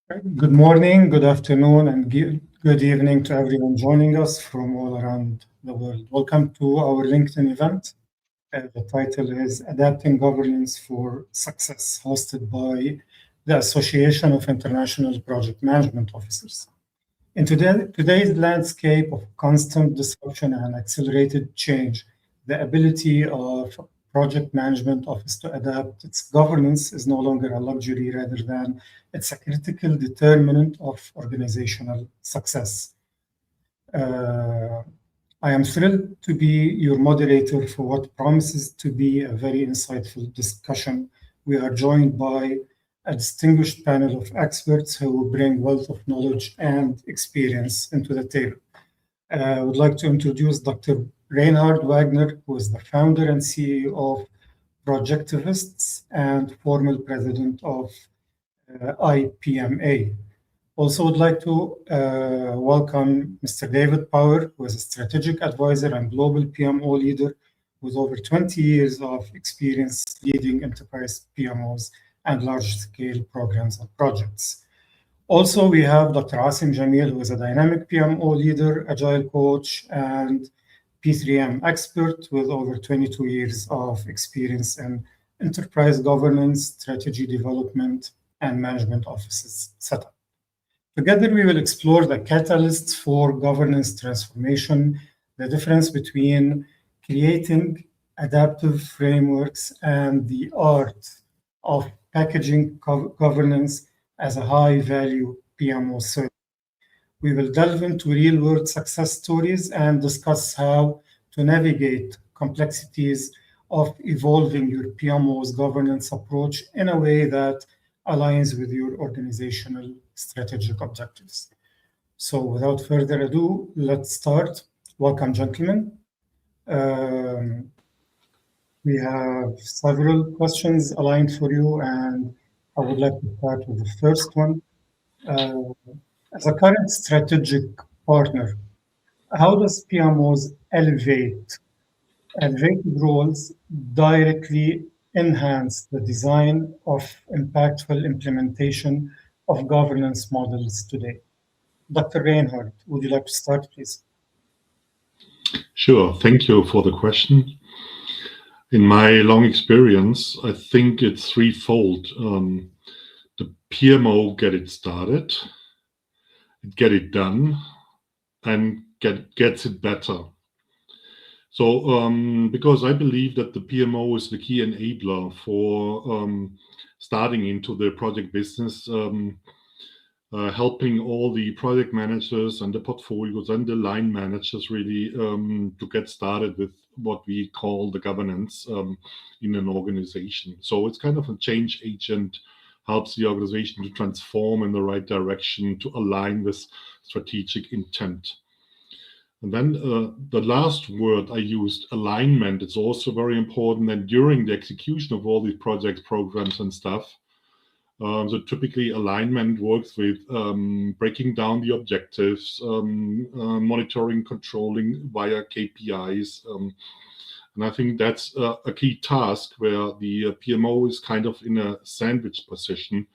Good morning, good afternoon, and good evening to everyone joining us from all around the world. Welcome to our LinkedIn event. The title is Adapting Governance for Success, hosted by the Association of International Project Management Officers. In today's landscape of constant disruption and accelerated change, the ability of project management office to adapt its governance is no longer a luxury, rather than it's a critical determinant of organizational success. I am thrilled to be your moderator for what promises to be a very insightful discussion. We are joined by a distinguished panel of experts who will bring wealth of knowledge and experience into the table. I would like to introduce Dr. Reinhard Wagner, who is the founder and CEO of Projectivists and former president of IPMA. Also would like to welcome Mr. David Power, who is a strategic advisor and global PMO leader with over 20 years of experience leading enterprise PMOs and large-scale programs and projects. Also, we have Dr. Asim Jameel, who is a dynamic PMO leader, agile coach, and P3M expert with over 22 years of experience in enterprise governance, strategy development, and management offices setup. Together, we will explore the catalysts for governance transformation, the difference between creating adaptive frameworks and the art of packaging governance as a high-value PMO service. We will delve into real-world success stories and discuss how to navigate complexities of evolving your PMO's governance approach in a way that aligns with your organizational strategic objectives. So without further ado, let's start. Welcome, gentlemen. We have several questions aligned for you, and I would like to start with the first one. As a current strategic partner, how does PMOs elevated roles directly enhance the design of impactful implementation of governance models today? Dr. Reinhardt, would you like to start, please? Sure. Thank you for the question. In my long experience, I think it's threefold. The PMO get it started, get it done, and gets it better. So because I believe that the PMO is the key enabler for starting into the project business, helping all the project managers and the portfolios and the line managers really to get started with what we call the governance in an organization. So it's kind of a change agent, helps the organization to transform in the right direction, to align with strategic intent. And then the last word I used, alignment, is also very important. And during the execution of all these projects, programs and stuff, so typically alignment works with breaking down the objectives, monitoring, controlling via KPIs. And I think that's a key task where the PMO is kind of in a sandwich position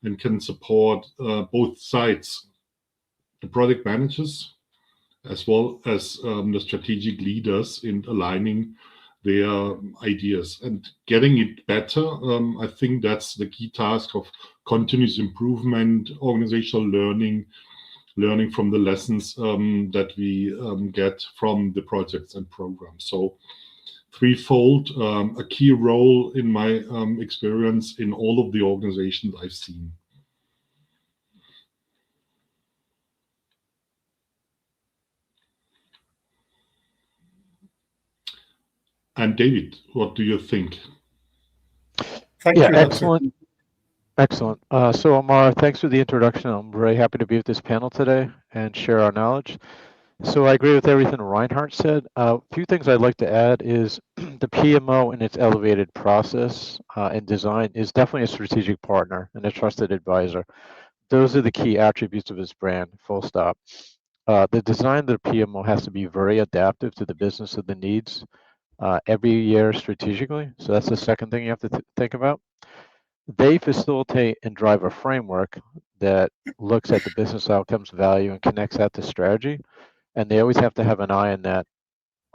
and can support both sides, the project managers, as well as the strategic leaders in aligning their ideas and getting it better. I think that's the key task of continuous improvement, organizational learning from the lessons that we get from the projects and programs. So threefold, a key role in my experience in all of the organizations I've seen. And David, what do you think? Thank you, excellent. Excellent. So Omar, thanks for the introduction. I'm very happy to be with this panel today and share our knowledge. So I agree with everything Reinhard said. A few things I'd like to add is the PMO in its elevated process and design is definitely a strategic partner and a trusted advisor. Those are the key attributes of its brand, full stop. The design of the PMO has to be very adaptive to the business of the needs every year strategically. So that's the second thing you have to think about. They facilitate and drive a framework that looks at the business outcomes value and connects that to strategy. And they always have to have an eye on that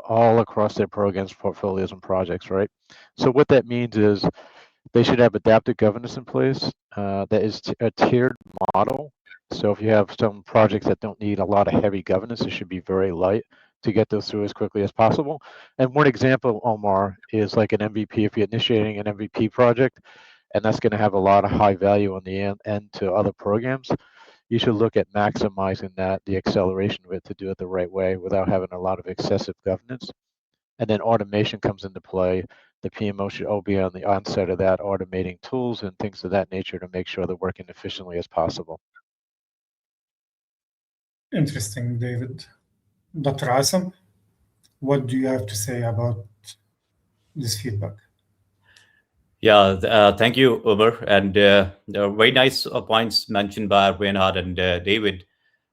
all across their programs, portfolios, and projects, right? So what that means is they should have adaptive governance in place that is a tiered model. So if you have some projects that don't need a lot of heavy governance, it should be very light to get those through as quickly as possible. And one example, Omar, is like an MVP. If you're initiating an MVP project, and that's going to have a lot of high value on the end to other programs, you should look at maximizing that, the acceleration of it, to do it the right way without having a lot of excessive governance. And then automation comes into play. The PMO should all be on the onset of that, automating tools and things of that nature to make sure they're working efficiently as possible. Interesting, David. Dr. Asim, what do you have to say about this feedback? Yeah, thank you, Omar. And there are very nice points mentioned by Reinhard and David.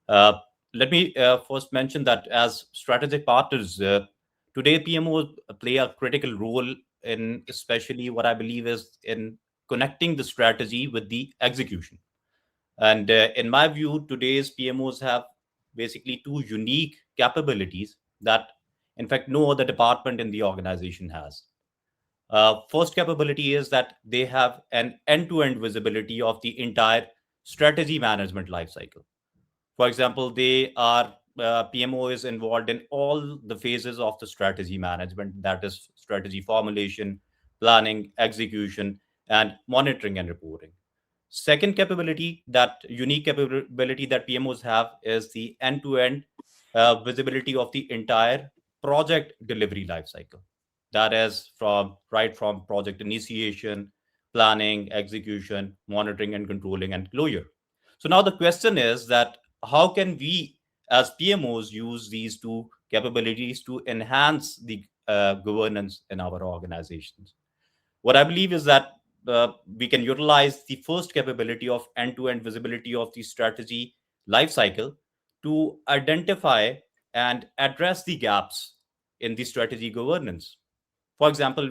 Uh, Let me first mention that as strategic partners, today PMOs play a critical role in, especially what I believe is in connecting the strategy with the execution. And in my view, today's PMOs have basically two unique capabilities that, in fact, no other department in the organization has. First capability is that they have an end-to-end visibility of the entire strategy management lifecycle. For example, they are PMO is involved in all the phases of the strategy management, that is strategy formulation, planning, execution, and monitoring and reporting. Second capability, that unique capability that PMOs have, is the end-to-end visibility of the entire project delivery lifecycle. That is from project initiation, planning, execution, monitoring and controlling, and closure. So now the question is that how can we as PMOs use these two capabilities to enhance the governance in our organizations? What I believe is that we can utilize the first capability of end-to-end visibility of the strategy lifecycle to identify and address the gaps in the strategy governance. For example,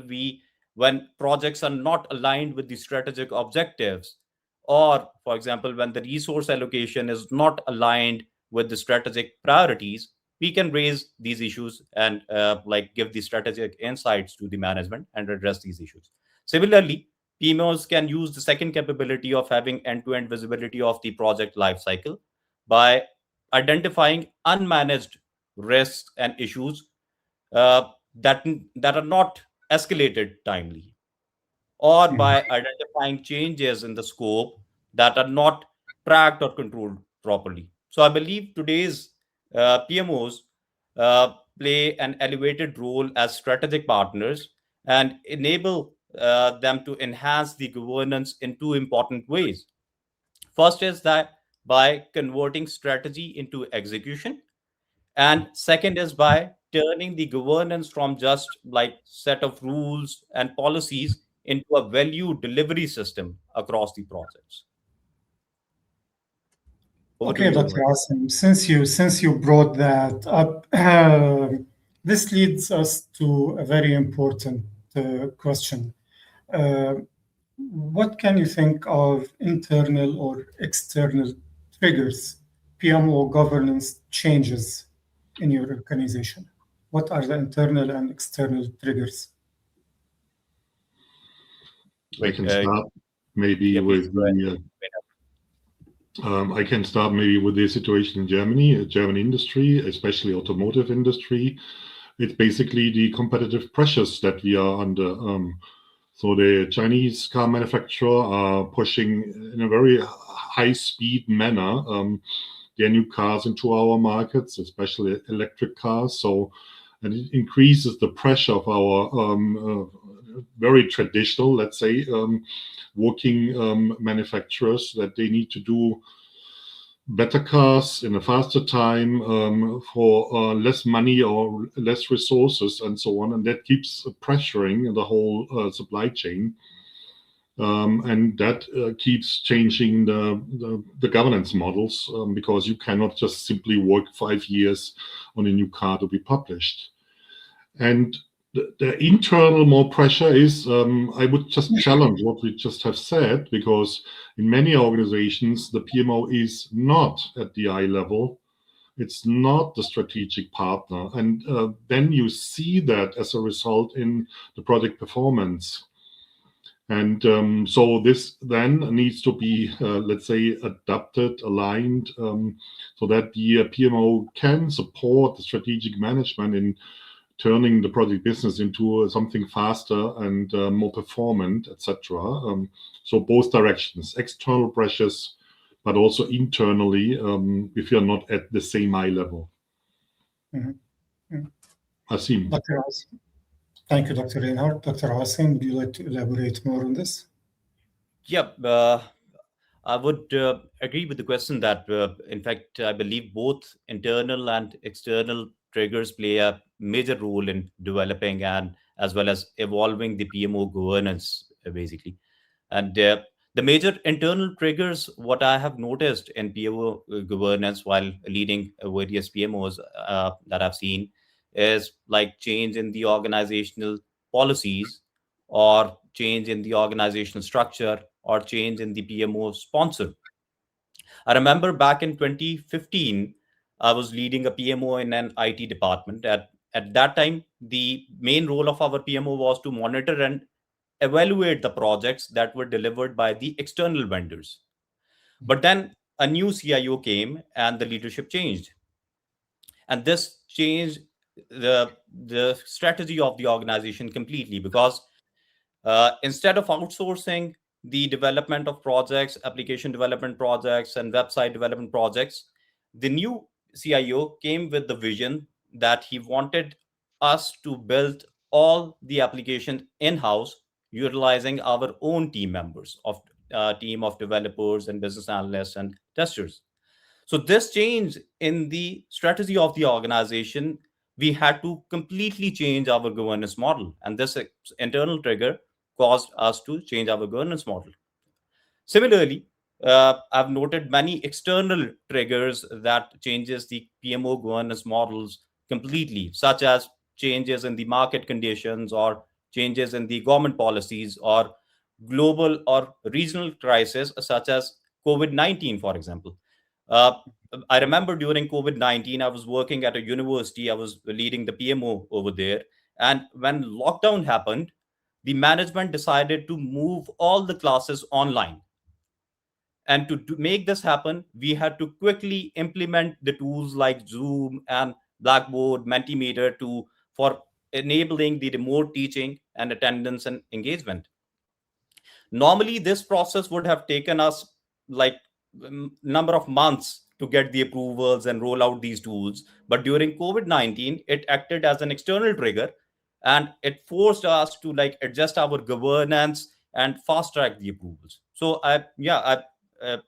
when projects are not aligned with the strategic objectives, or for example, when the resource allocation is not aligned with the strategic priorities, we can raise these issues and like give the strategic insights to the management and address these issues. Similarly, PMOs can use the second capability of having end-to-end visibility of the project lifecycle by identifying unmanaged risks and issues uh, that are not escalated timely, or by identifying changes in the scope that are not tracked or controlled properly. So I believe today's PMOs play an elevated role as strategic partners and enable them to enhance the governance in two important ways. First is that by converting strategy into execution, and second is by turning the governance from just like set of rules and policies into a value delivery system across the projects. Over to Okay, you, Dr. Omar. Asim, since you brought that up, this leads us to a very important question. Uh, what can you think of internal or external triggers, PMO governance changes in your organization? What are the internal and external triggers? I can start maybe Yeah, please with go ahead. the I can start maybe with the situation in Germany, German industry, especially automotive industry. It's basically the competitive pressures that we are under. So the Chinese car manufacturer are pushing in a very high speed manner their new cars into our markets, especially electric cars. So, and it increases the pressure of our very traditional, let's say, working manufacturers, that they need to do better cars in a faster time for less money or less resources and so on. And that keeps pressuring the whole supply chain. And that keeps changing the governance models because you cannot just simply work 5 years on a new car to be published. And the internal more pressure is, I would just challenge what we just have said, because in many organizations, the PMO is not at the eye level. It's not the strategic partner. And then you see that as a result in the project performance. And so this then needs to be, let's say, adapted, aligned, so that the PMO can support the strategic management in turning the project business into something faster and more performant, etc. So both directions, external pressures, but also internally, if you're not at the same eye level. Asim. Dr. Asim. Thank you, Dr. Reinhard. Dr. Asim, would you like to elaborate more on this? Yeah, I would agree with the question that, in fact, I believe both internal and external triggers play a major role in developing and as well as evolving the PMO governance, basically. And the major internal triggers, what I have noticed in PMO governance while leading various PMOs that I've seen, is like change in the organizational policies, or change in the organizational structure, or change in the PMO sponsor. I remember back in 2015, I was leading a PMO in an IT department. At that time, the main role of our PMO was to monitor and evaluate the projects that were delivered by the external vendors. But then a new CIO came and the leadership changed. And this changed the strategy of the organization completely, because instead of outsourcing the development of projects, application development projects, and website development projects, the new CIO came with the vision that he wanted us to build all the application in-house, utilizing our own team members of team of developers and business analysts and testers. So this change in the strategy of the organization, we had to completely change our governance model, and this internal trigger caused us to change our governance model. Similarly, I've noted many external triggers that changes the PMO governance models completely, such as changes in the market conditions, or changes in the government policies, or global or regional crisis such as COVID-19, for example. Uh, I remember during COVID-19, I was working at a university. I was leading the PMO over there. And when lockdown happened, the management decided to move all the classes online. And to make this happen, we had to quickly implement the tools like Zoom and Blackboard, Mentimeter for enabling the remote teaching and attendance and engagement. Normally, this process would have taken us like number of months to get the approvals and roll out these tools. But during COVID-19, it acted as an external trigger, and it forced us to like adjust our governance and fast track the approvals. So I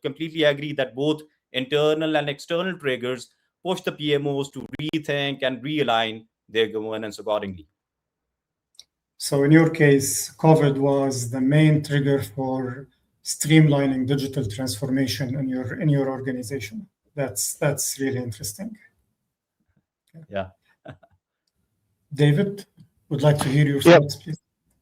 completely agree that both internal and external triggers push the PMOs to rethink and realign their governance accordingly. So in your case, COVID was the main trigger for streamlining digital transformation in your organization. That's really interesting. Yeah. David, would like to hear your thoughts, please.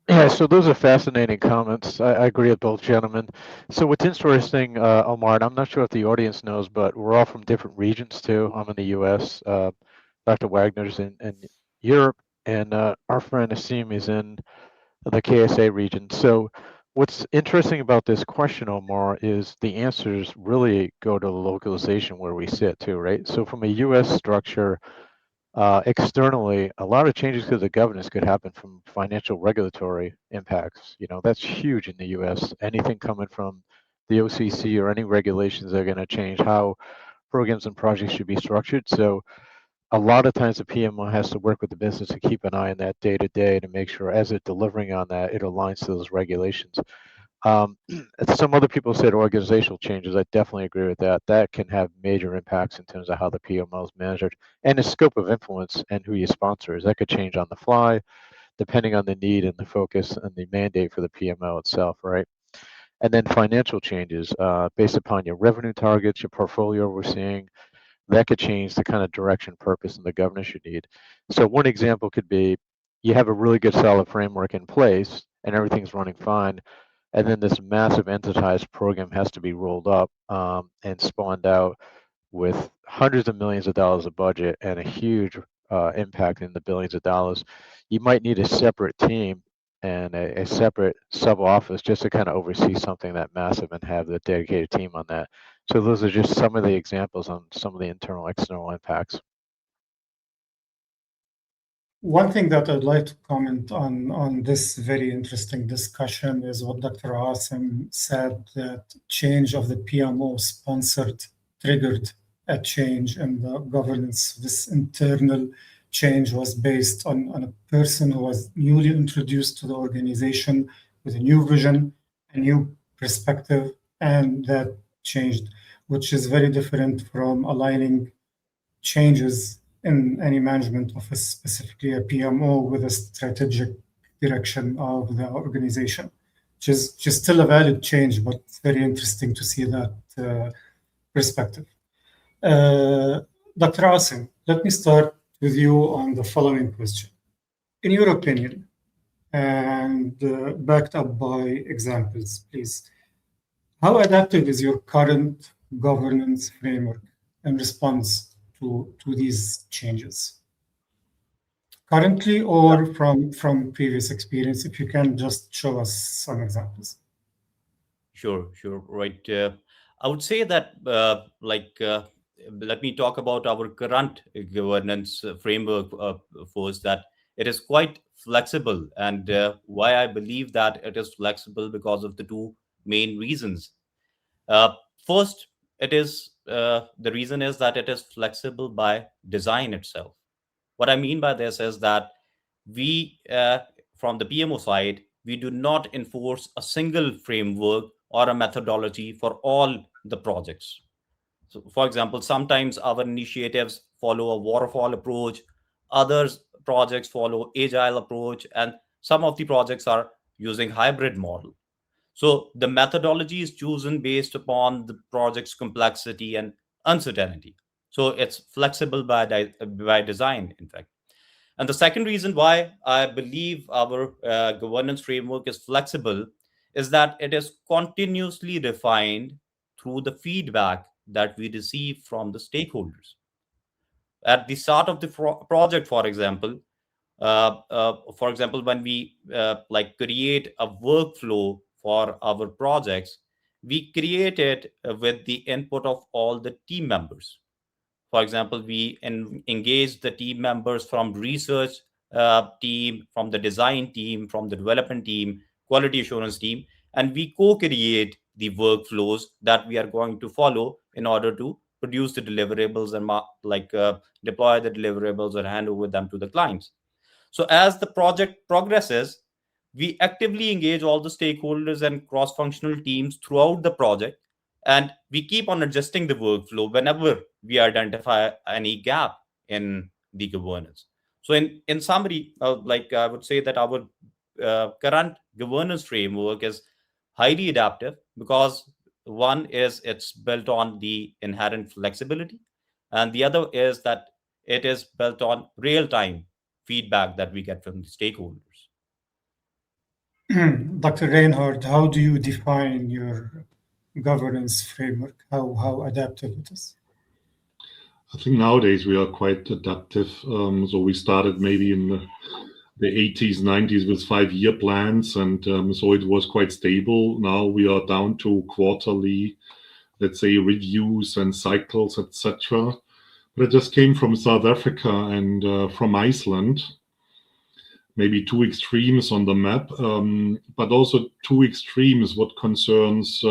Yeah, so those are fascinating comments. I agree with both gentlemen. So what's interesting, Omar, and I'm not sure if the audience knows, but we're all from different regions too. I'm in the US, Dr. Wagner's in Europe, and our friend Asim is in the KSA region. So what's interesting about this question, Omar, is the answers really go to the localization where we sit too, right? So from a US structure, externally, a lot of changes to the governance could happen from financial regulatory impacts. You know, that's huge in the US. Anything coming from the OCC or any regulations that are going to change how programs and projects should be structured. So a lot of times the PMO has to work with the business to keep an eye on that day to day to make sure as they're delivering on that, it aligns to those regulations. Some other people said organizational changes. I definitely agree with that. That can have major impacts in terms of how the PMO is managed and the scope of influence and who you sponsor is. That could change on the fly, depending on the need and the focus and the mandate for the PMO itself, right? And then financial changes based upon your revenue targets, your portfolio we're seeing, that could change the kind of direction, purpose, and the governance you need. So one example could be you have a really good solid framework in place and everything's running fine. And then this massive entitized program has to be rolled up and spawned out with hundreds of millions of dollars of budget and a huge impact in the billions of dollars. You might need a separate team and a separate sub office just to kind of oversee something that massive and have the dedicated team on that. So those are just some of the examples on some of the internal external impacts. One thing that I'd like to comment on this very interesting discussion is what Dr. Asim said, that change of the PMO sponsored triggered a change in the governance. This internal change was based on a person who was newly introduced to the organization with a new vision, a new perspective, and that changed, which is very different from aligning changes in any management office, specifically a PMO, with a strategic direction of the organization, which is still a valid change, but it's very interesting to see that perspective. Dr. Asim, let me start with you on the following question. In your opinion, and backed up by examples, please, how adaptive is your current governance framework in response to these changes currently or from previous experience? If you can just show us some examples. Sure. Right. I would say that, let me talk about our current governance framework first, that it is quite flexible. And why I believe that it is flexible, because of the two main reasons. First, the reason is that it is flexible by design itself. What I mean by this is that we, from the PMO side, we do not enforce a single framework or a methodology for all the projects. So, for example, sometimes our initiatives follow a waterfall approach, others projects follow agile approach, and some of the projects are using hybrid model. So the methodology is chosen based upon the project's complexity and uncertainty. So it's flexible by design, in fact. And the second reason why I believe our governance framework is flexible is that it is continuously refined through the feedback that we receive from the stakeholders. At the start of the project, for example, when we create a workflow for our projects, we create it with the input of all the team members. For example, we engage the team members from research team, from the design team, from the development team, quality assurance team, and we co-create the workflows that we are going to follow in order to produce the deliverables and deploy the deliverables or hand over them to the clients. So as the project progresses, we actively engage all the stakeholders and cross-functional teams throughout the project, and we keep on adjusting the workflow whenever we identify any gap in the governance. So in summary, I would say that our current governance framework is highly adaptive, because one is it's built on the inherent flexibility, and the other is that it is built on real-time feedback that we get from the stakeholders. Dr. Reinhard, how do you define your governance framework? How adaptive it is? I think nowadays we are quite adaptive. So we started maybe in the 80s, 90s with 5-year plans, and so it was quite stable. Now we are down to quarterly, let's say, reviews and cycles, etc. But I just came from South Africa and from Iceland. Maybe two extremes on the map, but also two extremes what concerns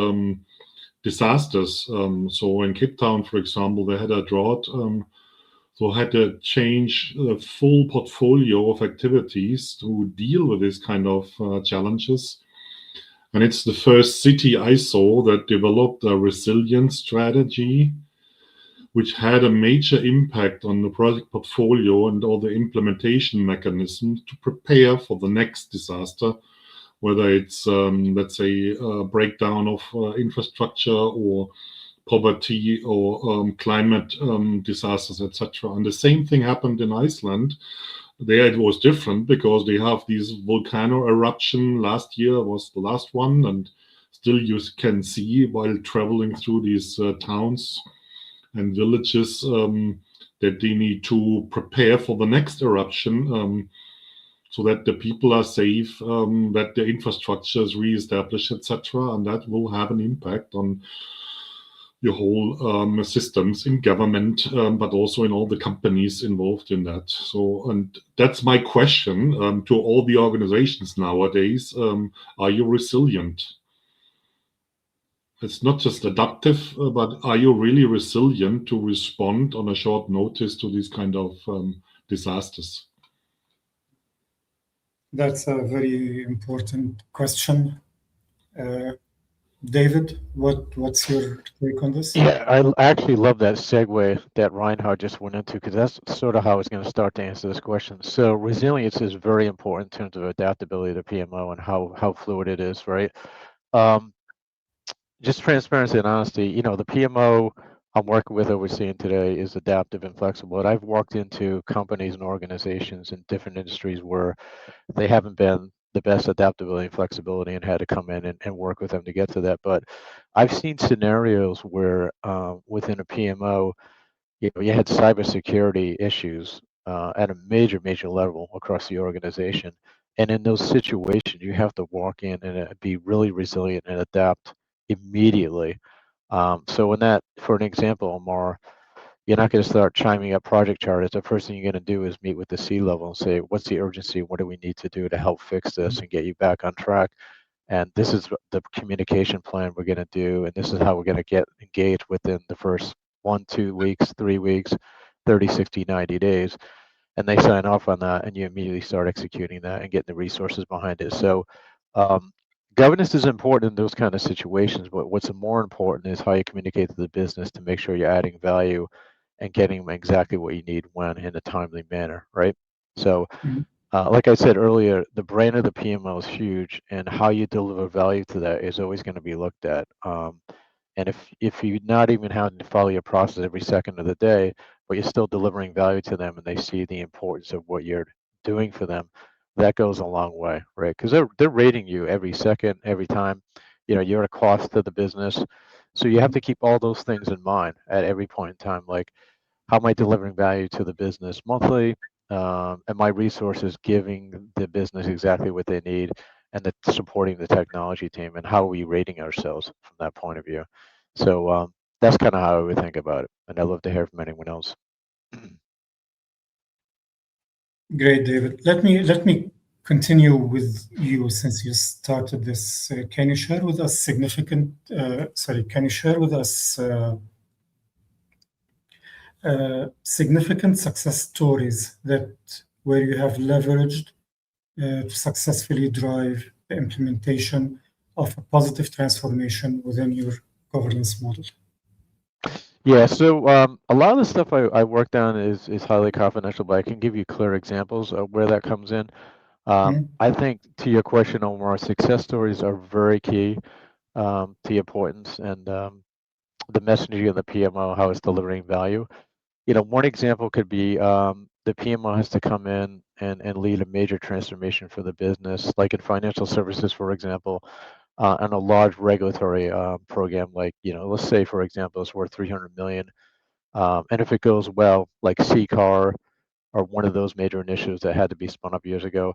disasters. So in Cape Town, for example, they had a drought, so had to change a full portfolio of activities to deal with this kind of challenges. And it's the first city I saw that developed a resilience strategy, which had a major impact on the project portfolio and all the implementation mechanisms to prepare for the next disaster, whether it's, let's say, a breakdown of infrastructure or poverty or climate disasters, etc. And the same thing happened in Iceland. There it was different because they have these volcano eruption. Last year was the last one, and still you can see while traveling through these towns and villages that they need to prepare for the next eruption so that the people are safe, that the infrastructure is reestablished, etc. And that will have an impact on your whole systems in government, but also in all the companies involved in that. So, and that's my question to all the organizations nowadays. Are you resilient? It's not just adaptive, but are you really resilient to respond on a short notice to these kind of disasters? That's a very important question. David, what's your take on this? Yeah, I actually love that segue that Reinhard just went into, because that's sort of how I was going to start to answer this question. So resilience is very important in terms of adaptability to PMO and how fluid it is, right? Just transparency and honesty, you know, the PMO I'm working with overseeing today is adaptive and flexible. And I've walked into companies and organizations in different industries where they haven't been the best adaptability and flexibility and had to come in and work with them to get to that. But I've seen scenarios where within a PMO, you know, you had cybersecurity issues at a major level across the organization. And in those situations, you have to walk in and be really resilient and adapt immediately. So in that, for an example, Omar, you're not going to start chiming up project charters. The first thing you're going to do is meet with the C-level and say, what's the urgency? What do we need to do to help fix this and get you back on track? And this is the communication plan we're going to do. And this is how we're going to get engaged within the first 1, 2 weeks, 3 weeks, 30, 60, 90 days. And they sign off on that, and you immediately start executing that and getting the resources behind it. So governance is important in those kind of situations, but what's more important is how you communicate to the business to make sure you're adding value and getting them exactly what you need when in a timely manner, right? So like I said earlier, the brain of the PMO is huge, and how you deliver value to that is always going to be looked at. And if you're not even having to follow your process every second of the day, but you're still delivering value to them and they see the importance of what you're doing for them, that goes a long way, right? Because they're rating you every second, every time. You know, you're a cost to the business. So you have to keep all those things in mind at every point in time. Like, how am I delivering value to the business monthly? Am my resources giving the business exactly what they need, and supporting the technology team, and how are we rating ourselves from that point of view? So that's kind of how I would think about it, and I'd love to hear from anyone else. Great, David. Let me continue with you since you started this. Can you share with us significant success stories that where you have leveraged to successfully drive the implementation of a positive transformation within your governance model? Yeah, so a lot of the stuff I worked on is highly confidential, but I can give you clear examples of where that comes in. I think to your question, Omar, success stories are very key to your importance and the messaging of the PMO, how it's delivering value. You know, one example could be the PMO has to come in and lead a major transformation for the business, like in financial services, for example, and a large regulatory program, like, you know, let's say, for example, it's worth 300 million. And if it goes well, like CCAR or one of those major initiatives that had to be spun up years ago,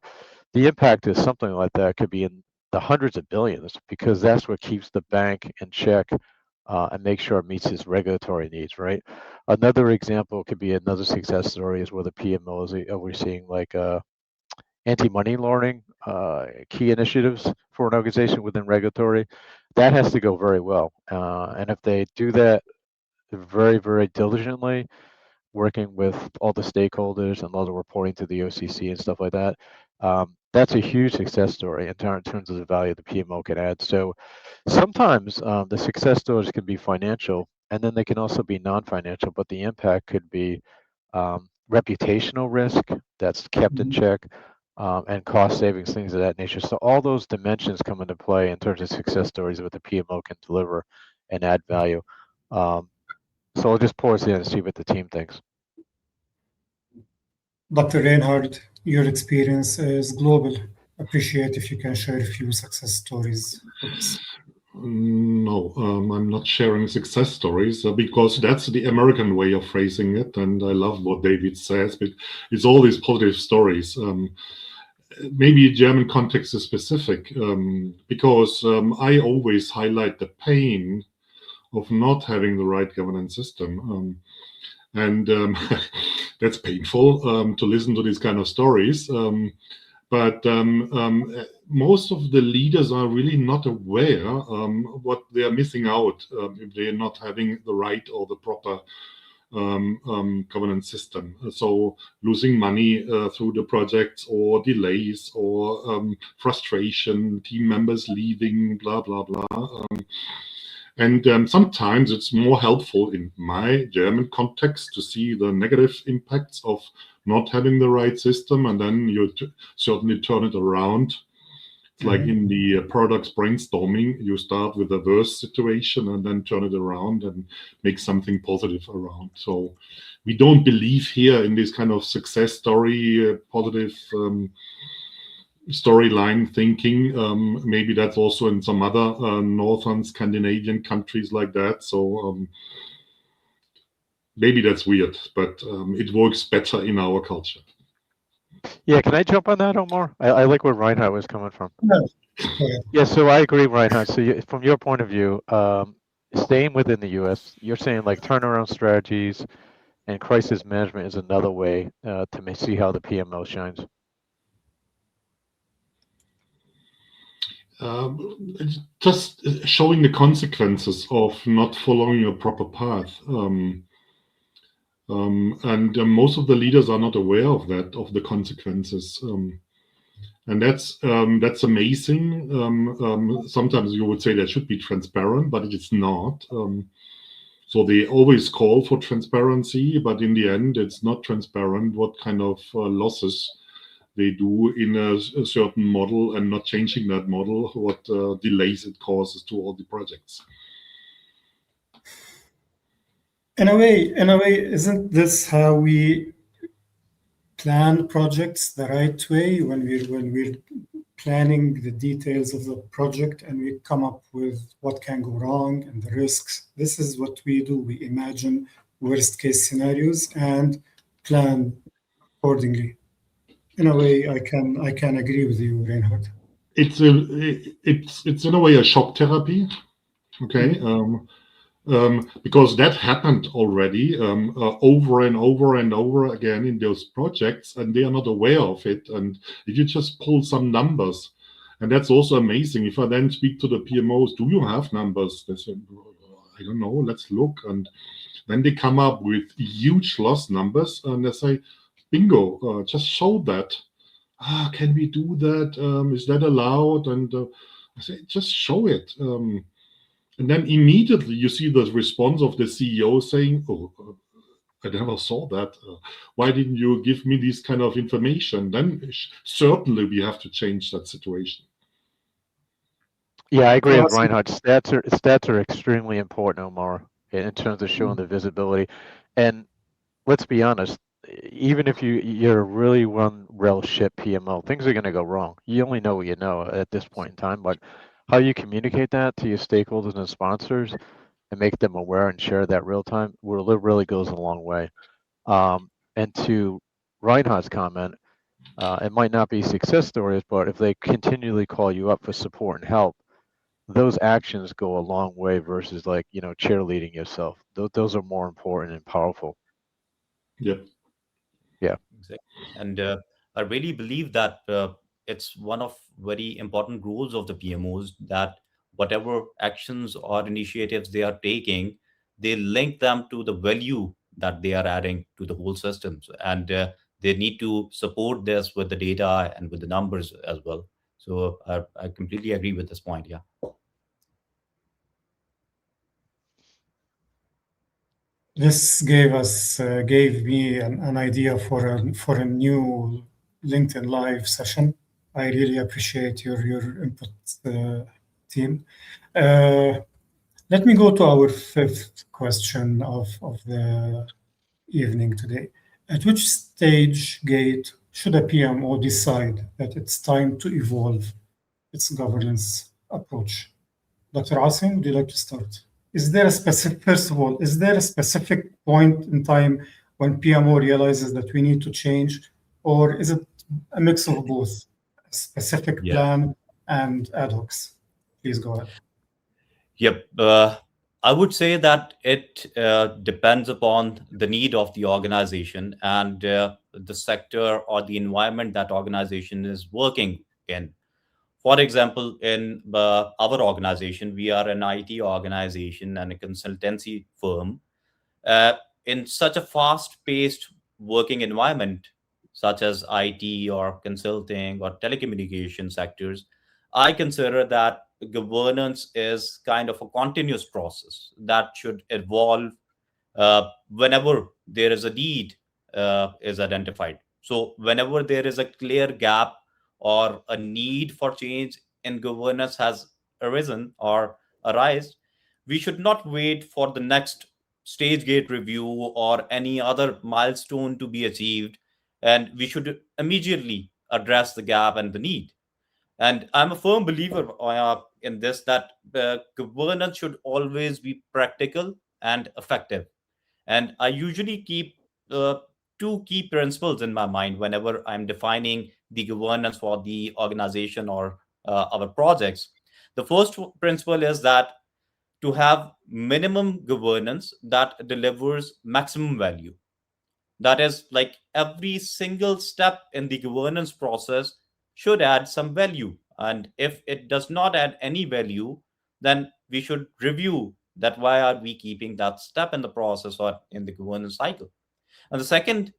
the impact is something like that could be in the hundreds of billions, because that's what keeps the bank in check and make sure it meets its regulatory needs, right? Another example could be another success story is where the PMO is overseeing like anti-money laundering key initiatives for an organization within regulatory. That has to go very well. And if they do that very, very diligently, working with all the stakeholders and all the reporting to the OCC and stuff like that, that's a huge success story in terms of the value the PMO can add. So sometimes the success stories can be financial, and then they can also be non-financial, but the impact could be reputational risk that's kept in check, and cost savings, things of that nature. So all those dimensions come into play in terms of success stories what the PMO can deliver and add value. So I'll just pause there and see what the team thinks. Dr. Reinhard, your experience is global. Appreciate if you can share a few success stories with us. No, I'm not sharing success stories because that's the American way of phrasing it. And I love what David says, but it's all these positive stories. Maybe German context is specific because I always highlight the pain of not having the right governance system. And that's painful to listen to these kind of stories. But most of the leaders are really not aware what they are missing out if they're not having the right or the proper governance system. So losing money through the projects or delays or frustration, team members leaving, blah, blah, blah. And sometimes it's more helpful in my German context to see the negative impacts of not having the right system, and then you certainly turn it around. It's like in the products brainstorming, you start with the worst situation and then turn it around and make something positive around. So we don't believe here in this kind of success story, positive storyline thinking. Maybe that's also in some other northern Scandinavian countries like that. So maybe that's weird, but it works better in our culture. Yeah, can I jump on that, Omar? I like where Reinhard was coming from. Yeah. Yeah, so I agree, Reinhard. So from your point of view, staying within the U.S., you're saying like turnaround strategies and crisis management is another way to see how the PMO shines. It's just showing the consequences of not following a proper path. And most of the leaders are not aware of that, of the consequences. And that's amazing. Sometimes you would say that should be transparent, but it is not. So they always call for transparency, but in the end, it's not transparent what kind of losses they do in a certain model and not changing that model, what delays it causes to all the projects. In a way, isn't this how we plan projects the right way when we're planning the details of the project and we come up with what can go wrong and the risks? This is what we do. We imagine worst case scenarios and plan accordingly. In a way, I can agree with you, Reinhard. It's in a way a shock therapy, okay? Because that happened already over and over and over again in those projects, and they are not aware of it. And if you just pull some numbers, and that's also amazing. If I then speak to the PMOs, do you have numbers? They say, I don't know, let's look. And then they come up with huge loss numbers, and they say, bingo, just show that. Can we do that? Is that allowed? And I say, just show it. And then immediately you see the response of the CEO saying, oh, I never saw that. Why didn't you give me this kind of information? Then certainly we have to change that situation. Yeah, I agree with Reinhard. Stats are extremely important, Omar, in terms of showing the visibility. And let's be honest, even if you're a really well-ship PMO, things are going to go wrong. You only know what you know at this point in time, but how you communicate that to your stakeholders and sponsors and make them aware and share that real time really goes a long way. And to Reinhard's comment, it might not be success stories, but if they continually call you up for support and help, those actions go a long way versus like, cheerleading yourself. Those are more important and powerful. Yep. Yeah. Exactly. And I really believe that it's one of very important roles of the PMOs that whatever actions or initiatives they are taking, they link them to the value that they are adding to the whole systems. And they need to support this with the data and with the numbers as well. So I completely agree with this point. Yeah. This gave me an idea for a new LinkedIn Live session. I really appreciate your input, team. Let me go to our fifth question of the evening today. At which gate should a PMO decide that it's time to evolve its governance approach? Dr. Asim, would you like to start? Is there a specific, first of all, is there a specific point in time when PMO realizes that we need to change, or is it a mix of both, a specific plan and ad hocs? Please go ahead. Yep. I would say that it depends upon the need of the organization and the sector or the environment that organization is working in. For example, in our organization, we are an IT organization and a consultancy firm. Uh, in such a fast-paced working environment, such as IT or consulting or telecommunication sectors, I consider that governance is kind of a continuous process that should evolve whenever there is a need is identified. So whenever there is a clear gap or a need for change in governance has arisen or arise, we should not wait for the next stage gate review or any other milestone to be achieved, and we should immediately address the gap and the need. And I'm a firm believer in this, that governance should always be practical and effective. And I usually keep uh, two key principles in my mind whenever I'm defining the governance for the organization or our projects. The first principle is that to have minimum governance that delivers maximum value. That is, like, every single step in the governance process should add some value. And if it does not add any value, then we should review that why are we keeping that step in the process or in the governance cycle. And the second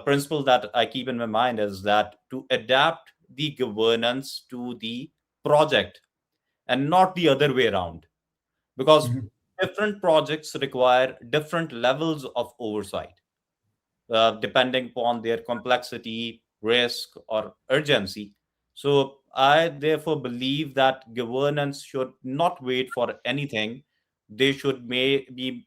principle that I keep in my mind is that to adapt the governance to the project and not the other way around, because different projects require different levels of oversight depending upon their complexity, risk, or urgency. So I therefore believe that governance should not wait for anything. They should may be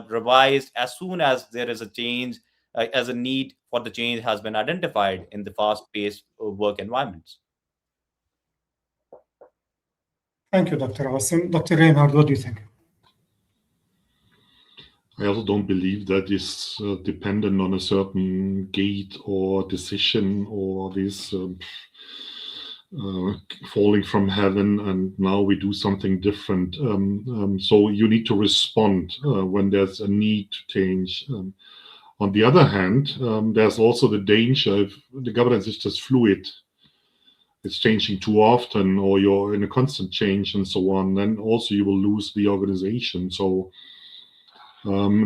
revised as soon as there is a change, as a need for the change has been identified in the fast-paced work environments. Thank you, Dr. Asim. Dr. Reinhard, what do you think? I also don't believe that is dependent on a certain gate or decision or this falling from heaven and now we do something different. So you need to respond when there's a need to change. On the other hand, there's also the danger if the governance is just fluid. It's changing too often, or you're in a constant change and so on, then also you will lose the organization. So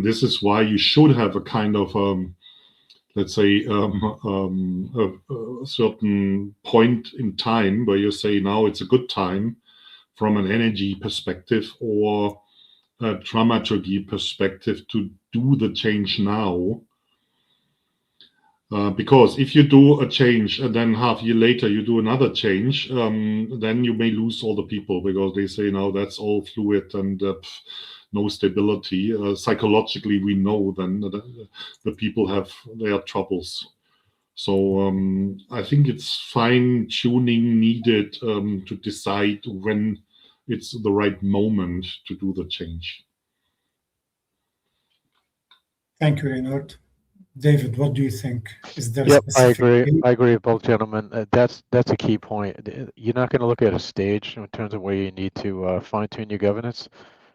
this is why you should have a kind of, let's say, a certain point in time where you say now it's a good time from an energy perspective or a dramaturgy perspective to do the change now. Because if you do a change and then half a year later you do another change, then you may lose all the people because they say now that's all fluid and no stability. Psychologically, we know then the people have their troubles. So I think it's fine tuning needed to decide when it's the right moment to do the change. Thank you, Reinhard. David, what do you think? Is there a specific... I agree with both gentlemen. That's a key point. You're not going to look at a stage in terms of where you need to fine-tune your governance.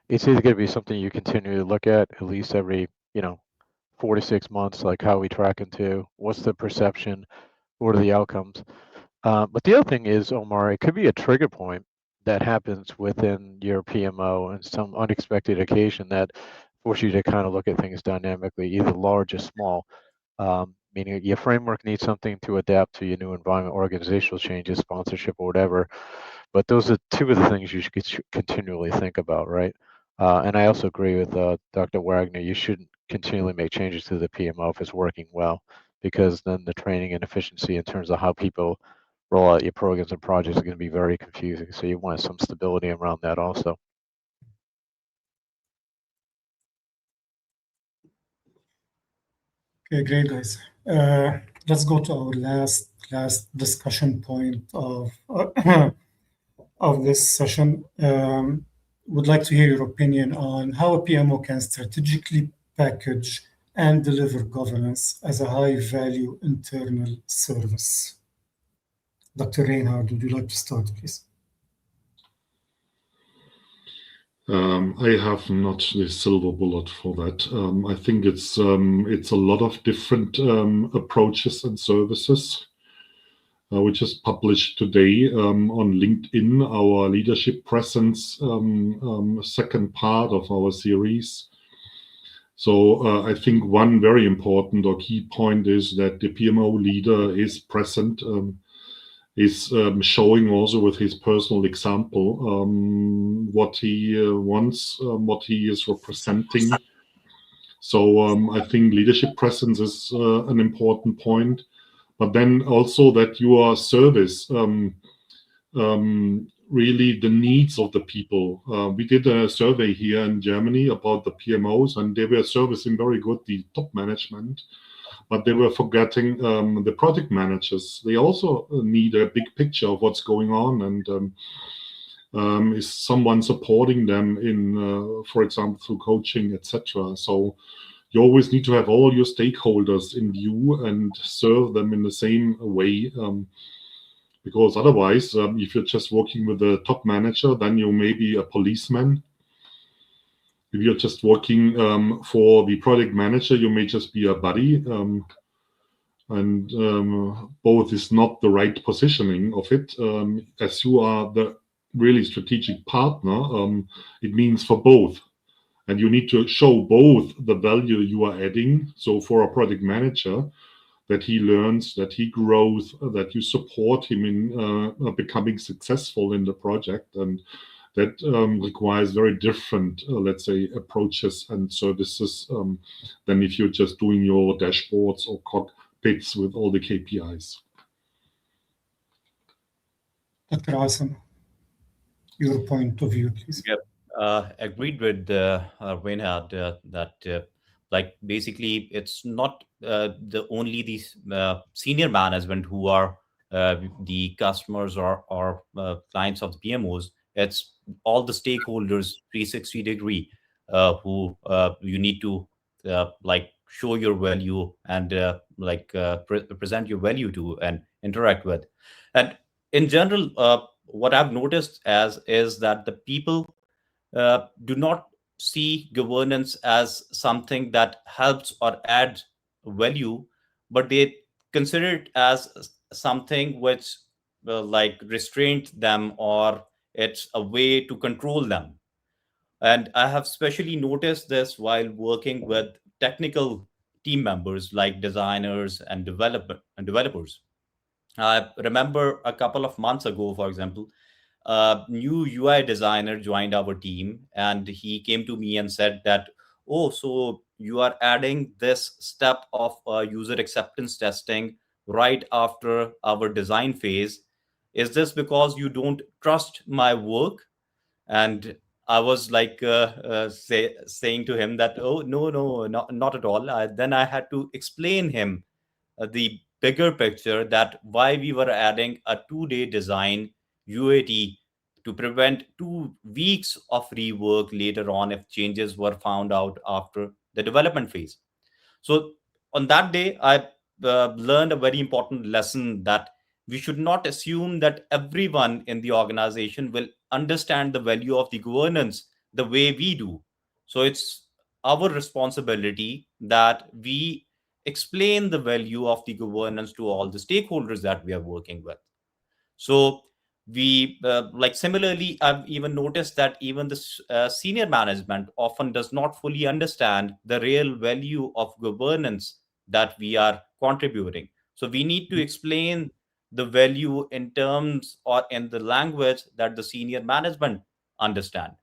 It's either going to be something you continue to look at least every, 4 to 6 months, like how we track into, what's the perception, what are the outcomes. But the other thing is, Omar, it could be a trigger point that happens within your PMO and some unexpected occasion that force you to kind of look at things dynamically, either large or small. Meaning your framework needs something to adapt to your new environment, organizational changes, sponsorship, or whatever. But those are two of the things you should continually think about, right? And I also agree with Dr. Wagner. You shouldn't continually make changes to the PMO if it's working well, because then the training and efficiency in terms of how people roll out your programs and projects are going to be very confusing. So you want some stability around that also. Okay, great, guys. Let's go to our last discussion point of of this session. Would like to hear your opinion on how a PMO can strategically package and deliver governance as a high-value internal service. Dr. Reinhard, would you like to start, please? I have not the silver bullet for that. I think it's a lot of different approaches and services. We just published today on LinkedIn our leadership presence second part of our series. So I think one very important or key point is that the PMO leader is present, is showing also with his personal example what he wants, what he is representing. So I think leadership presence is an important point. But then also that your service, really the needs of the people. We did a survey here in Germany about the PMOs, and they were servicing very good the top management, but they were forgetting the project managers. They also need a big picture of what's going on, and is someone supporting them in, for example, through coaching, etc. So you always need to have all your stakeholders in view and serve them in the same way, because otherwise, if you're just working with the top manager, then you may be a policeman. If you're just working for the project manager, you may just be a buddy, and both is not the right positioning of it. As you are the really strategic partner, it means for both. And you need to show both the value you are adding. So for a project manager, that he learns, that he grows, that you support him in becoming successful in the project. And that requires very different, let's say, approaches and services than if you're just doing your dashboards or cockpits with all the KPIs. Dr. Asim, your point of view, please. Yep. Agreed with Reinhard that like basically it's not the only these senior management who are the customers or clients of the PMOs. It's all the stakeholders 360-degree who you need to like show your value and present your value to and interact with. And in general, what I've noticed as is that the people do not see governance as something that helps or adds value, but they consider it as something which like restrains them, or it's a way to control them. And I have especially noticed this while working with technical team members like designers and developers. I remember a couple of months ago, for example, a new UI designer joined our team, and he came to me and said that, oh, so you are adding this step of user acceptance testing right after our design phase. Is this because you don't trust my work? And I was like saying to him that, oh, no, not at all. Then I had to explain him the bigger picture, that why we were adding a 2-day design UAT to prevent 2 weeks of rework later on if changes were found out after the development phase. So on that day, I learned a very important lesson, that we should not assume that everyone in the organization will understand the value of the governance the way we do. So it's our responsibility that we explain the value of the governance to all the stakeholders that we are working with. So we like similarly, I've even noticed that even the senior management often does not fully understand the real value of governance that we are contributing. So we need to explain the value in terms or in the language that the senior management understand.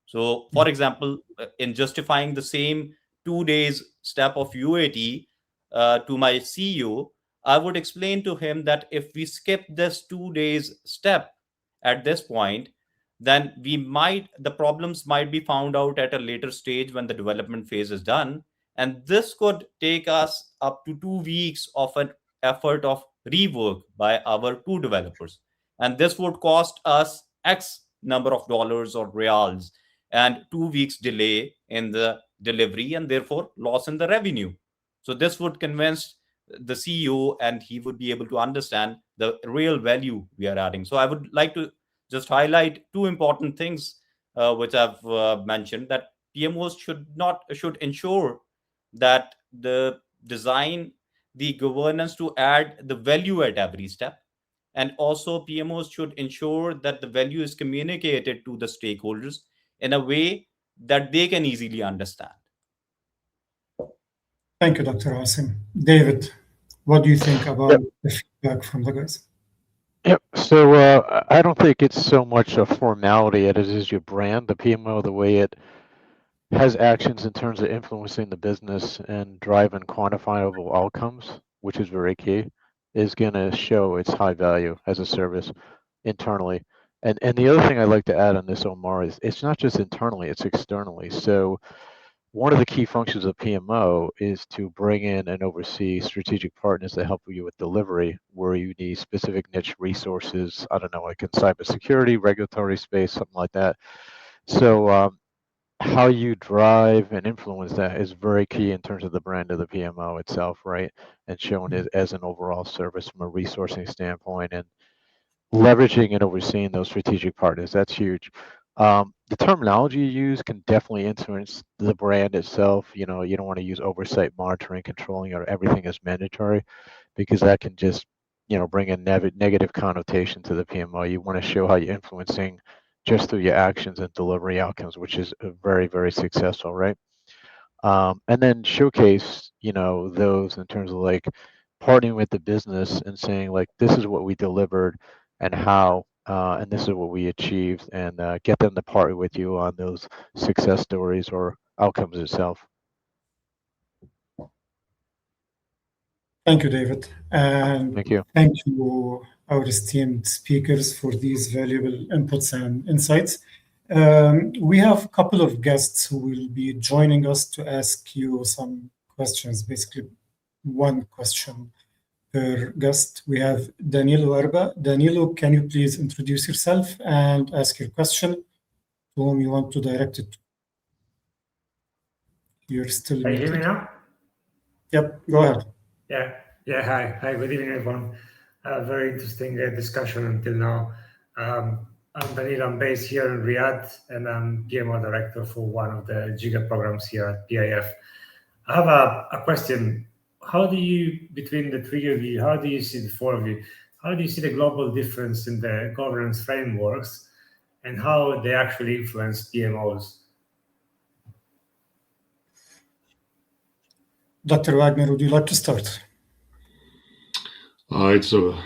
So, for example, in justifying the same 2 days step of UAT to my CEO, I would explain to him that if we skip this 2 days step at this point, then the problems might be found out at a later stage when the development phase is done. And this could take us up to 2 weeks of an effort of rework by our 2 developers. And this would cost us X number of dollars or reals, and 2 weeks delay in the delivery, and therefore loss in the revenue. So this would convince the CEO, and he would be able to understand the real value we are adding. So I would like to just highlight 2 important things which I've mentioned, that PMOs should ensure that the design, the governance to add the value at every step. And also PMOs should ensure that the value is communicated to the stakeholders in a way that they can easily understand. Thank you, Dr. Asim. David, what do you think about the feedback from the guys? Yep. So I don't think it's so much a formality as it is your brand. The PMO, the way it has actions in terms of influencing the business and driving quantifiable outcomes, which is very key, is going to show its high value as a service internally. And the other thing I'd like to add on this, Omar, is it's not just internally, it's externally. So one of the key functions of PMO is to bring in and oversee strategic partners that help you with delivery, where you need specific niche resources, I don't know, like in cybersecurity, regulatory space, something like that. So how you drive and influence that is very key in terms of the brand of the PMO itself, right? And showing it as an overall service from a resourcing standpoint, and leveraging and overseeing those strategic partners. That's huge. The terminology you use can definitely influence the brand itself. You know, you don't want to use oversight, monitoring, controlling, or everything is mandatory, because that can just, you know, bring a negative connotation to the PMO. You want to show how you're influencing just through your actions and delivery outcomes, which is very, very successful, right? And then showcase, you know, those in terms of like partnering with the business and saying like, this is what we delivered and how, and this is what we achieved, and get them to partner with you on those success stories or outcomes itself. Thank you, David. And Thank you. Thank you, our esteemed speakers, for these valuable inputs and insights. We have a couple of guests who will be joining us to ask you some questions, basically one question per guest. We have Danilo Erba. Danilo, can you please introduce yourself and ask your question to whom you want to direct it to? You're still Can you hear me muted. now? Yep, go ahead. Yeah. Hi. Good evening, everyone. Very interesting discussion until now. I'm Danilo. I'm based here in Riyadh, and I'm PMO director for one of the Giga programs here at PIF. I have a question. How do you, between the three of you, how do you see the four of you, how do you see the global difference in the governance frameworks and how they actually influence PMOs? Dr. Wagner, would you like to start? It's a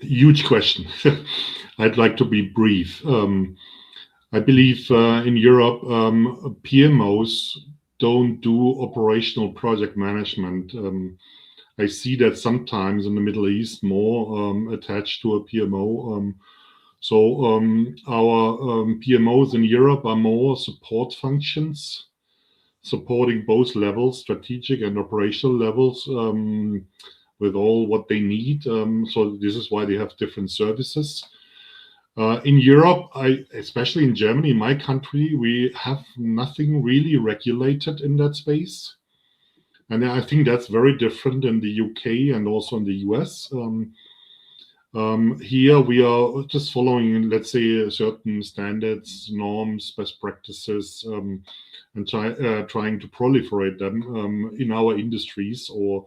huge question. I'd like to be brief. I believe in Europe, PMOs don't do operational project management. I see that sometimes in the Middle East more attached to a PMO. Our PMOs in Europe are more support functions, supporting both levels, strategic and operational levels, with all what they need. So this is why they have different services. In Europe, especially in Germany, my country, we have nothing really regulated in that space. And I think that's very different in the UK and also in the US. Here we are just following, let's say, certain standards, norms, best practices, and trying to proliferate them in our industries or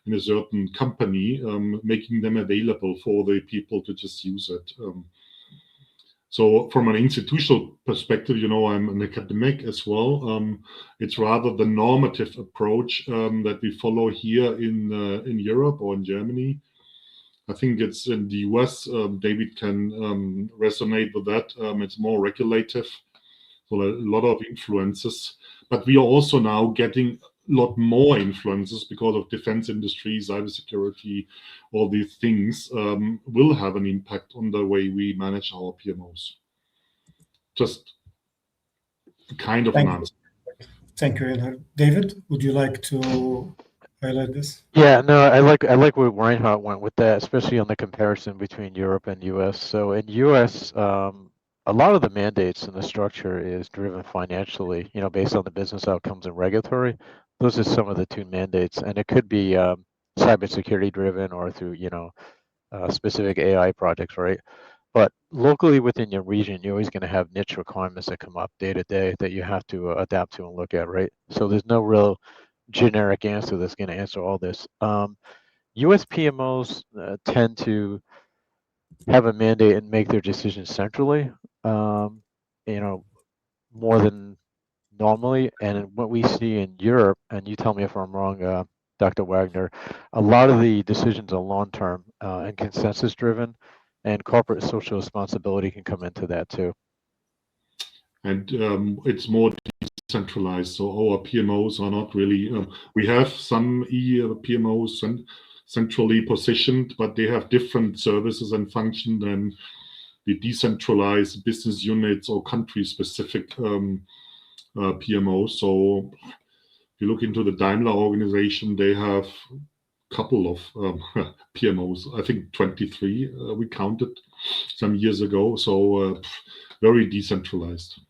in a certain company, making them available for the people to just use it. So from an institutional perspective, you know, I'm an academic as well. It's rather the normative approach that we follow here in Europe or in Germany. I think it's in the US, David can resonate with that. It's more regulative, so a lot of influences. But we are also now getting a lot more influences because of defense industry, cybersecurity, all these things will have an impact on the way we manage our PMOs. Just kind of an answer. Thank you, Reinhard. David, would you like to highlight this? Yeah, no, I like where Reinhard went with that, especially on the comparison between Europe and US. So in US, a lot of the mandates and the structure is driven financially, based on the business outcomes and regulatory. Those are some of the two mandates, and it could be cybersecurity driven or through, specific AI projects, right? But locally within your region, you're always going to have niche requirements that come up day to day that you have to adapt to and look at, right? So there's no real generic answer that's going to answer all this. US PMOs tend to have a mandate and make their decisions centrally, more than normally. And what we see in Europe, and you tell me if I'm wrong, Dr. Wagner, a lot of the decisions are long-term and consensus-driven, and corporate social responsibility can come into that too. And it's more decentralized. So our PMOs are not really, we have some PMOs and centrally positioned, but they have different services and function than the decentralized business units or country-specific PMOs. So if you look into the Daimler organization, they have a couple of PMOs. I think 23 we counted some years ago. So very decentralized.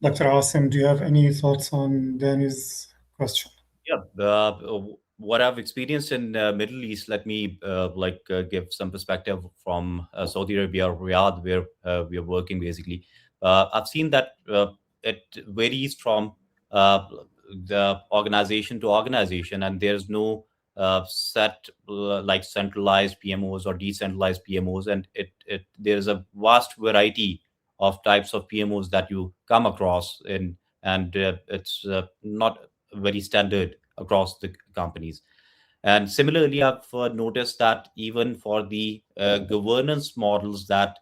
Dr. Asim, do you have any thoughts on Danny's question? Yeah, what I've experienced in Middle East, let me give some perspective from Saudi Arabia, Riyadh, where we are working basically. I've seen that it varies from the organization to organization, and there's no set like centralized PMOs or decentralized PMOs, and there's a vast variety of types of PMOs that you come across in, and it's not very standard across the companies. And similarly, I've noticed that even for the governance models that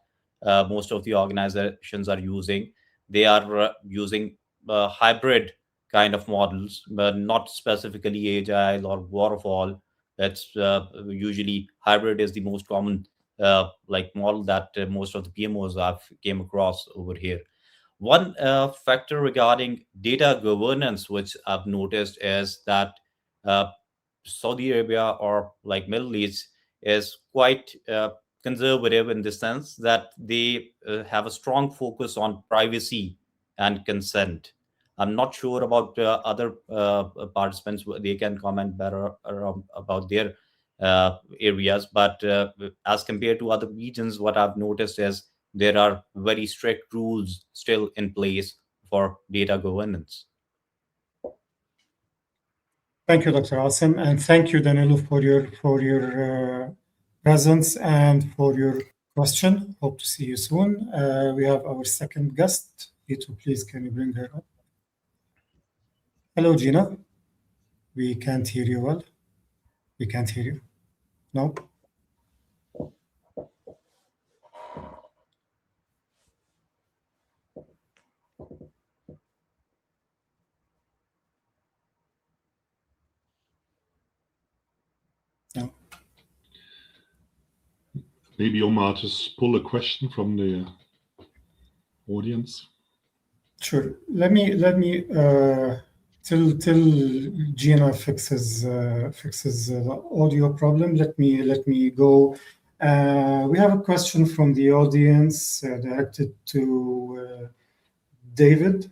most of the organizations are using, they are using hybrid kind of models, but not specifically agile or waterfall. That's usually hybrid is the most common model that most of the PMOs I've came across over here. One factor regarding data governance, which I've noticed, is that Saudi Arabia or like Middle East is quite conservative in the sense that they have a strong focus on privacy and consent. I'm not sure about other participants; they can comment better about their areas. But as compared to other regions, what I've noticed is there are very strict rules still in place for data governance. Thank you, Dr. Asim, and thank you, Danilo, for your presence and for your question. Hope to see you soon. We have our second guest. Ito, please, can you bring her up? Hello, Gina. We can't hear you well. We can't hear you. No? No. Maybe Omar just pull a question from the audience. Sure. Let me till Gina fixes the audio problem. Let me go. We have a question from the audience directed to David.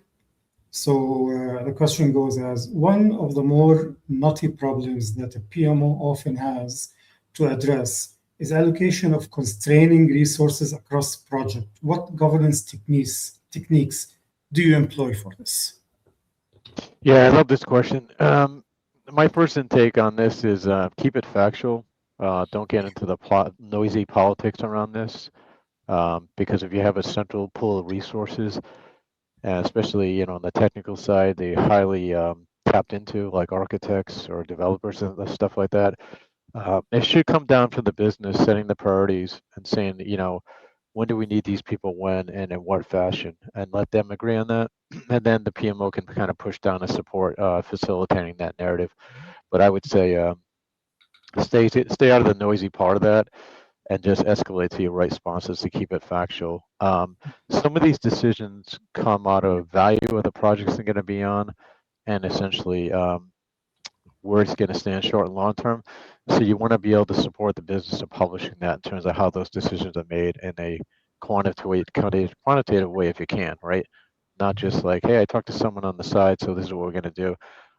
So the question goes as, one of the more knotty problems that a PMO often has to address is allocation of constraining resources across project. What governance techniques do you employ for this? Yeah, I love this question. My first intake on this is keep it factual. Don't get into the noisy politics around this, because if you have a central pool of resources, especially on the technical side, they highly tapped into, like architects or developers and stuff like that. It should come down to the business setting the priorities and saying, when do we need these people, when, and in what fashion, and let them agree on that. And then the PMO can kind of push down the support, facilitating that narrative. But I would say stay out of the noisy part of that. and just escalate to your right sponsors to keep it factual. Some of these decisions come out of value of the projects they're going to be on, and essentially where it's going to stand short and long term. So you want to be able to support the business of publishing that in terms of how those decisions are made in a quantitative way if you can, right? Not just like, hey, I talked to someone on the side, so this is what we're going to do.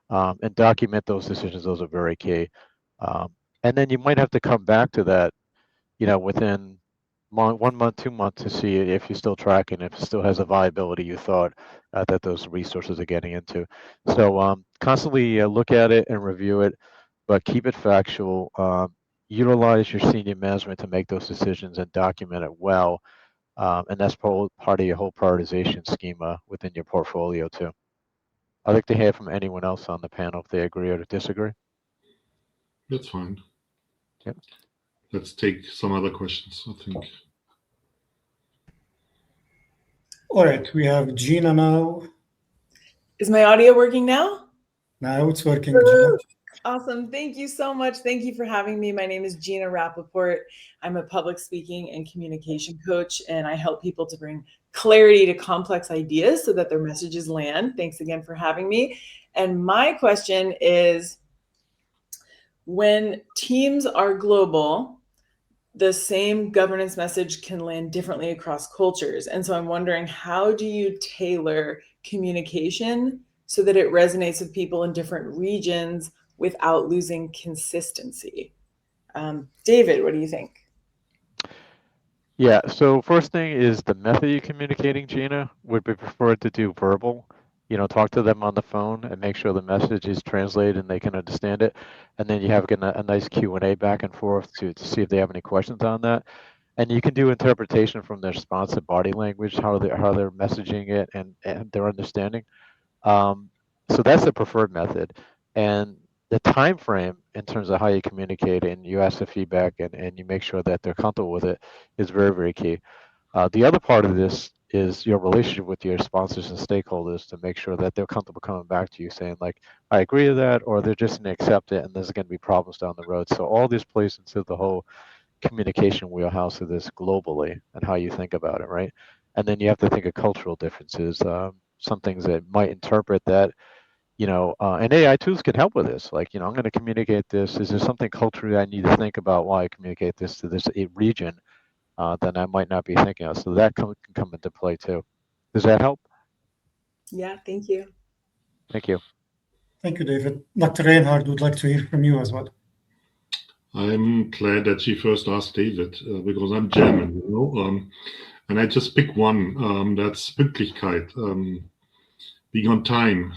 And document those decisions. Those are very key. And then you might have to come back to that, within 1 month, 2 months to see if you're still tracking, if it still has a viability you thought that those resources are getting into. So constantly look at it and review it, but keep it factual. Utilize your senior management to make those decisions and document it well. And that's part of your whole prioritization schema within your portfolio too. I'd like to hear from anyone else on the panel if they agree or disagree. That's fine. Yep. Let's take some other questions, I think. All right, we have Gina now. Is my audio working now? Now it's working, Gina. Awesome. Thank you so much. Thank you for having me. My name is Gina Rappaport. I'm a public speaking and communication coach, and I help people to bring clarity to complex ideas so that their messages land. Thanks again for having me. And my question is, when teams are global, the same governance message can land differently across cultures. And so I'm wondering, how do you tailor communication so that it resonates with people in different regions without losing consistency? David, what do you think? Yeah, so first thing is the method you're communicating, Gina, would be preferred to do verbal. Talk to them on the phone and make sure the message is translated and they can understand it. And then you have a nice Q&A back and forth to see if they have any questions on that. And you can do interpretation from their response and body language, how they're messaging it and their understanding. So that's the preferred method. And the time frame in terms of how you communicate and you ask the feedback and you make sure that they're comfortable with it is very, very key. The other part of this is your relationship with your sponsors and stakeholders to make sure that they're comfortable coming back to you saying like, I agree with that, or they're just going to accept it and there's going to be problems down the road. So all this plays into the whole communication wheelhouse of this globally and how you think about it, right? And then you have to think of cultural differences, some things that might interpret that, and AI tools can help with this. Like, I'm going to communicate this. Is there something culturally I need to think about while I communicate this to this region that I might not be thinking of? So that can come into play too. Does that help? Yeah, thank you. Thank you. Thank you, David. Dr. Reinhard would like to hear from you as well. I'm glad that she first asked David because I'm German, and I just pick one. That's Pünktlichkeit, being on time.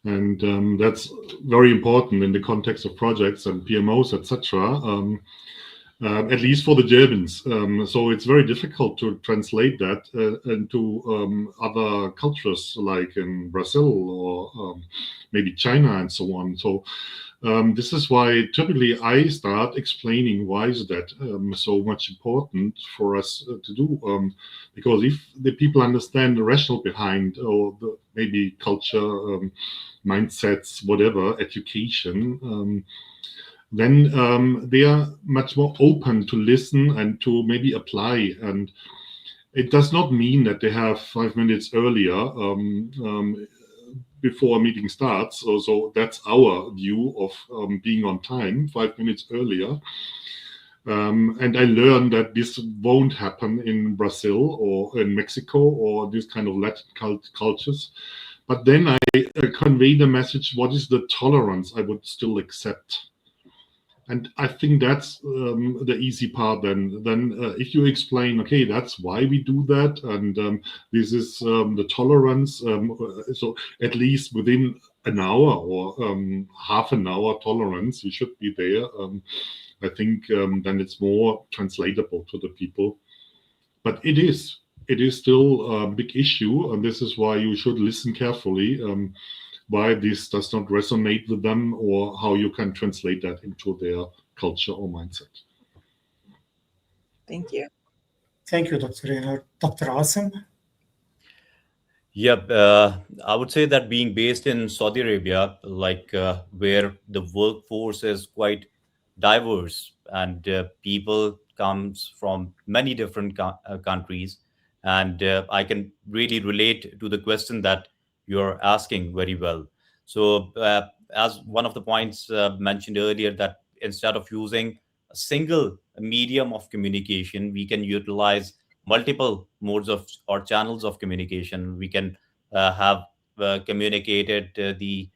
And that's very important in the context of projects and PMOs, etc. At least for the Germans. So it's very difficult to translate that into other cultures, like in Brazil or maybe China and so on. So this is why typically I start explaining why is that so much important for us to do. Because if the people understand the rationale behind or the maybe culture, mindsets, whatever, education, then they are much more open to listen and to maybe apply. And it does not mean that they have 5 minutes earlier before a meeting starts. So that's our view of being on time, 5 minutes earlier. And I learned that this won't happen in Brazil or in Mexico or this kind of Latin cultures. But then I convey the message, what is the tolerance I would still accept? And I think that's the easy part then. Then if you explain, okay, that's why we do that, and this is the tolerance, so at least within an hour or half an hour tolerance, you should be there. I think then it's more translatable to the people. But it is still a big issue, and this is why you should listen carefully. Why this does not resonate with them, or how you can translate that into their culture or mindset. Thank you. Thank you, Dr. Reinhard. Dr. Asim? Yep, I would say that being based in Saudi Arabia, like where the workforce is quite diverse and people comes from many different countries. And I can really relate to the question that you're asking very well. So as one of the points mentioned earlier, that instead of using a single medium of communication, we can utilize multiple modes of or channels of communication. We can have communicated the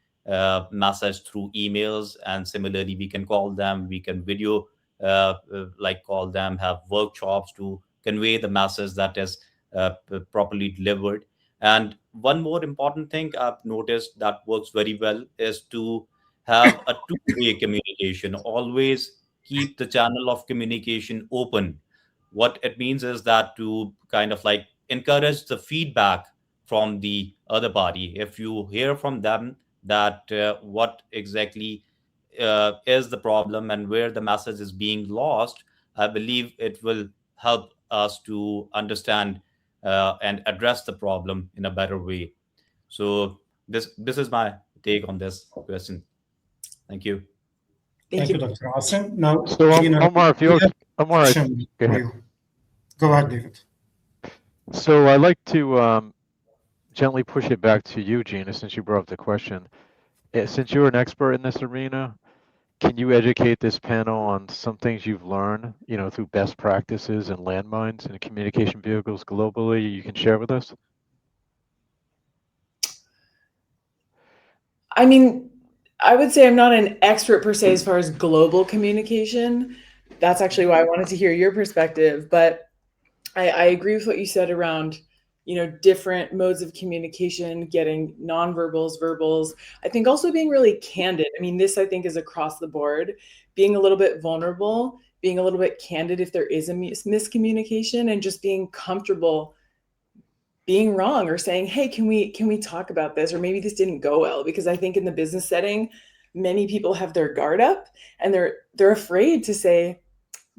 message through emails, and similarly we can call them, we can video like call them, have workshops to convey the message that is properly delivered. And one more important thing I've noticed that works very well is to have a two-way communication. Always keep the channel of communication open. What it means is that to kind of like encourage the feedback from the other party. If you hear from them that what exactly is the problem and where the message is being lost, I believe it will help us to understand and address the problem in a better way. So this is my take on this question. Thank you. Thank you, Dr. Asim. Now, So Gina, Omar, if you Omar, question go for ahead. you. Go ahead, David. So I'd like to gently push it back to you, Gina, since you brought up the question. Since you're an expert in this arena, can you educate this panel on some things you've learned, through best practices and landmines and communication vehicles globally you can share with us? I mean, I would say I'm not an expert per se as far as global communication. That's actually why I wanted to hear your perspective. But I agree with what you said around, different modes of communication, getting nonverbals, verbals. I think also being really candid. I mean, this I think is across the board, being a little bit vulnerable, being a little bit candid if there is a miscommunication, and just being comfortable being wrong or saying, hey, can we talk about this? Or maybe this didn't go well. Because I think in the business setting, many people have their guard up and they're afraid to say,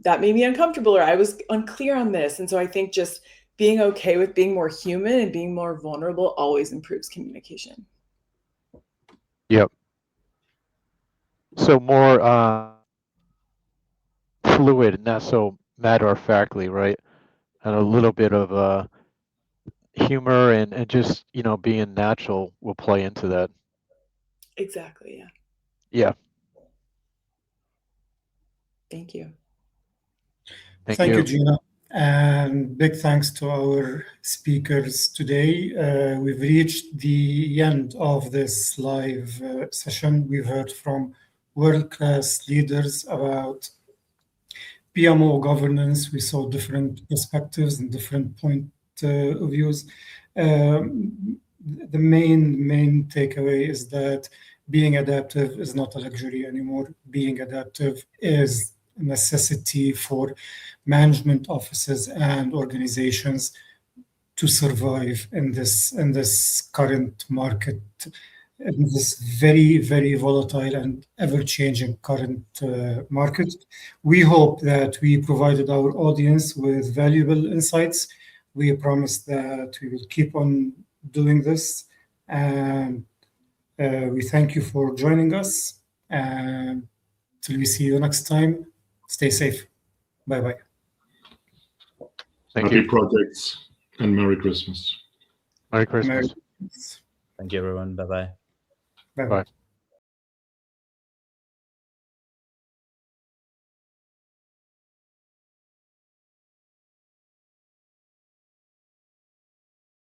that made me uncomfortable, or I was unclear on this. And so I think just being okay with being more human and being more vulnerable always improves communication. Yep. So more fluid and not so matter-of-factly, right? And a little bit of humor and just, being natural will play into that. Exactly. Yeah. Yeah. Thank you. Thank you, Gina. And big thanks to our speakers today. We've reached the end of this live session. We've heard from world-class leaders about PMO governance. We saw different perspectives and different point of views. The main takeaway is that being adaptive is not a luxury anymore. Being adaptive is a necessity for management offices and organizations to survive in this current market, in this very, very volatile and ever-changing current market. We hope that we provided our audience with valuable insights. We promise that we will keep on doing this, and we thank you for joining us. And till we see you next time, stay safe. Bye-bye. Happy projects and Merry Christmas. Merry Christmas. Merry Christmas. Thank you, everyone. Bye-bye. Bye-bye. Bye.